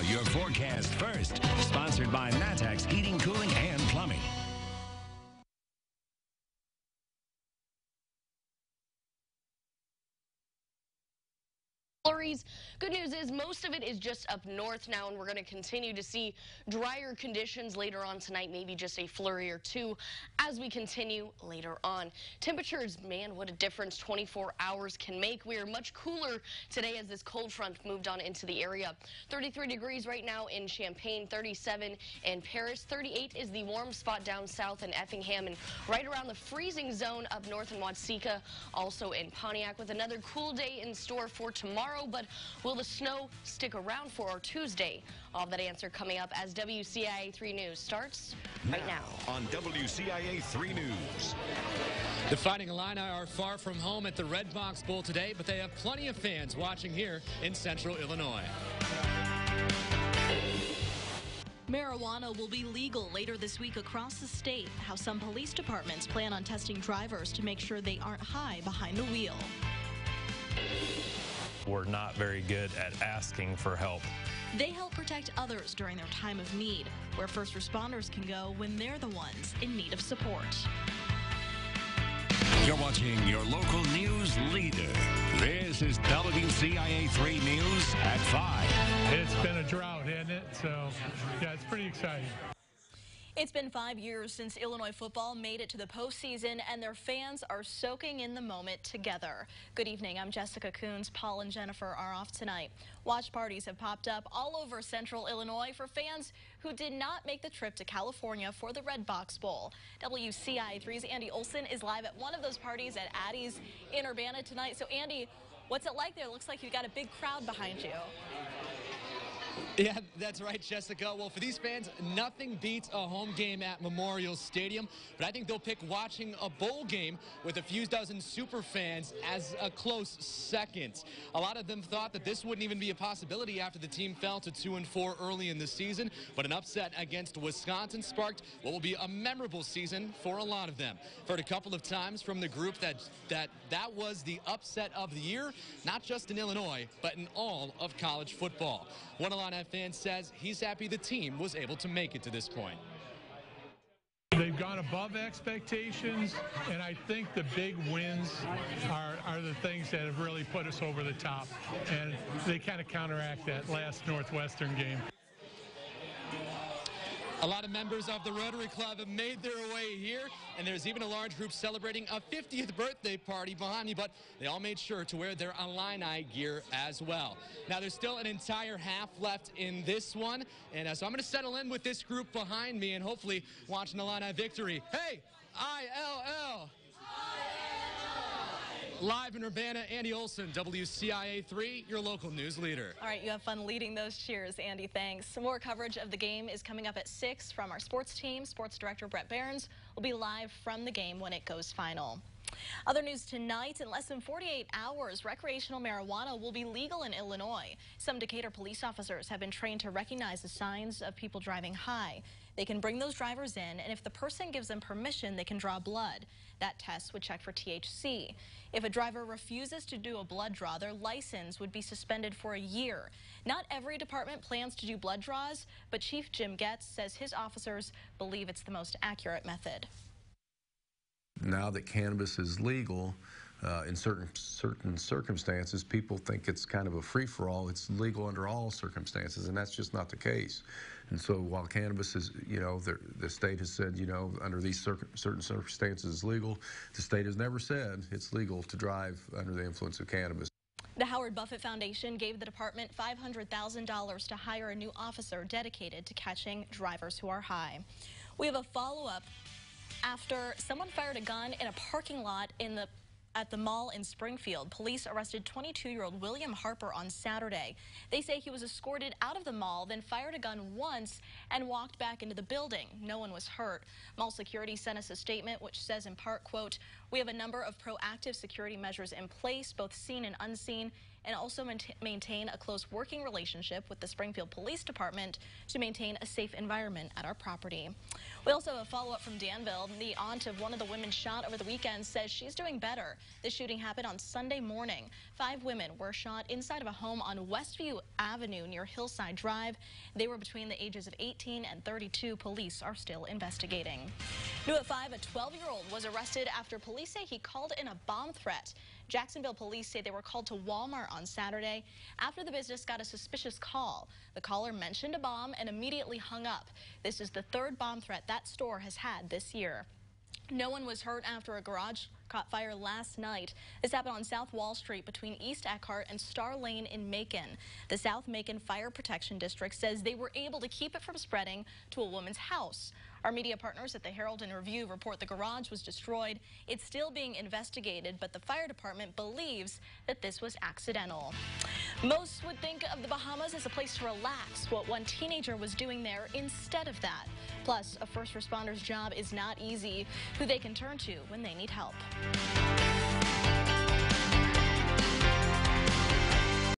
your forecast first. Sponsored by Matex Heating, Cooling, and Plumbing. Flurries. Good news is most of it is just up north now, and we're going to continue to see drier conditions later on tonight, maybe just a flurry or two as we continue later on. Temperatures, man, what a difference 24 hours can make. We are much cooler today as this cold front moved on into the area. 33 degrees right now in Champaign, 37 in Paris, 38 is the warm spot down south in Effingham, and right around the freezing zone up north in Watseka, also in Pontiac, with another cool day in store for tomorrow. But will the snow stick around for our Tuesday? All that answer coming up as WCIA 3 News starts right now. On WCIA 3 News. The Fighting Illini are far from home at the Red Box Bowl today, but they have plenty of fans watching here in central Illinois. Marijuana will be legal later this week across the state. How some police departments plan on testing drivers to make sure they aren't high behind the wheel. We're not very good at asking for help. They help protect others during their time of need, where first responders can go when they're the ones in need of support. You're watching your local news leader. This is WCIA 3 News at 5. It's been a drought, hasn't it? So, yeah, it's pretty exciting. It's been 5 years since Illinois football made it to the postseason, and their fans are soaking in the moment together. Good evening. I'm Jessica Coons. Paul and Jennifer are off tonight. Watch parties have popped up all over central Illinois for fans who did not make the trip to California for the Red Box Bowl. WCIA 3's Andy Olson is live at one of those parties at Addie's in Urbana tonight. So, Andy, what's it like there? It looks like you've got a big crowd behind you. Yeah, that's right, Jessica. Well, for these fans, nothing beats a home game at Memorial Stadium, but I think they'll pick watching a bowl game with a few dozen super fans as a close second. A lot of them thought that this wouldn't even be a possibility after the team fell to 2-4 early in the season, but an upset against Wisconsin sparked what will be a memorable season for a lot of them. Heard a couple of times from the group that was the upset of the year, not just in Illinois, but in all of college football. One Illini fan says he's happy the team was able to make it to this point. They've gone above expectations, and I think the big wins are the things that have really put us over the top, and they kind of counteract that last Northwestern game. A lot of members of the Rotary Club have made their way here, and there's even a large group celebrating a 50th birthday party behind me, but they all made sure to wear their Illini gear as well. Now, there's still an entire half left in this one, and so I'm going to settle in with this group behind me and hopefully watch an Illini victory. Hey, ILL! Live in Urbana, Andy Olson, WCIA 3, your local news leader. All right, you have fun leading those cheers, Andy. Thanks. Some more coverage of the game is coming up at 6 from our sports team. Sports director Brett Behrens will be live from the game when it goes final. Other news tonight, in less than 48 hours, recreational marijuana will be legal in Illinois. Some Decatur police officers have been trained to recognize the signs of people driving high. They can bring those drivers in, and if the person gives them permission, they can draw blood. That test would check for THC. If a driver refuses to do a blood draw, their license would be suspended for a year. Not every department plans to do blood draws, but Chief Jim Getz says his officers believe it's the most accurate method. Now that cannabis is legal, in certain circumstances, people think it's kind of a free-for-all. It's legal under all circumstances, and that's just not the case. And so while cannabis is, the state has said, under these certain circumstances is legal, the state has never said it's legal to drive under the influence of cannabis. The Howard Buffett Foundation gave the department $500,000 to hire a new officer dedicated to catching drivers who are high. We have a follow-up. After someone fired a gun in a parking lot at the mall in Springfield, police arrested 22-year-old William Harper on Saturday. They say he was escorted out of the mall, then fired a gun once and walked back into the building. No one was hurt. Mall security sent us a statement which says in part, quote, "We have a number of proactive security measures in place, both seen and unseen, and also maintain a close working relationship with the Springfield Police Department to maintain a safe environment at our property. We also have a follow-up from Danville. The aunt of one of the women shot over the weekend says she's doing better. The shooting happened on Sunday morning. 5 women were shot inside of a home on Westview Avenue near Hillside Drive. They were between the ages of 18 and 32. Police are still investigating. New at 5, a 12-year-old was arrested after police say he called in a bomb threat. Jacksonville police say they were called to Walmart on Saturday after the business got a suspicious call. The caller mentioned a bomb and immediately hung up. This is the 3rd bomb threat that store has had this year. No one was hurt after a garage caught fire last night. This happened on South Wall Street between East Eckhart and Star Lane in Macon. The South Macon Fire Protection District says they were able to keep it from spreading to a woman's house. Our media partners at the Herald and Review report the garage was destroyed. It's still being investigated, but the fire department believes that this was accidental. Most would think of the Bahamas as a place to relax. What one teenager was doing there instead of that. Plus, a first responder's job is not easy. Who they can turn to when they need help.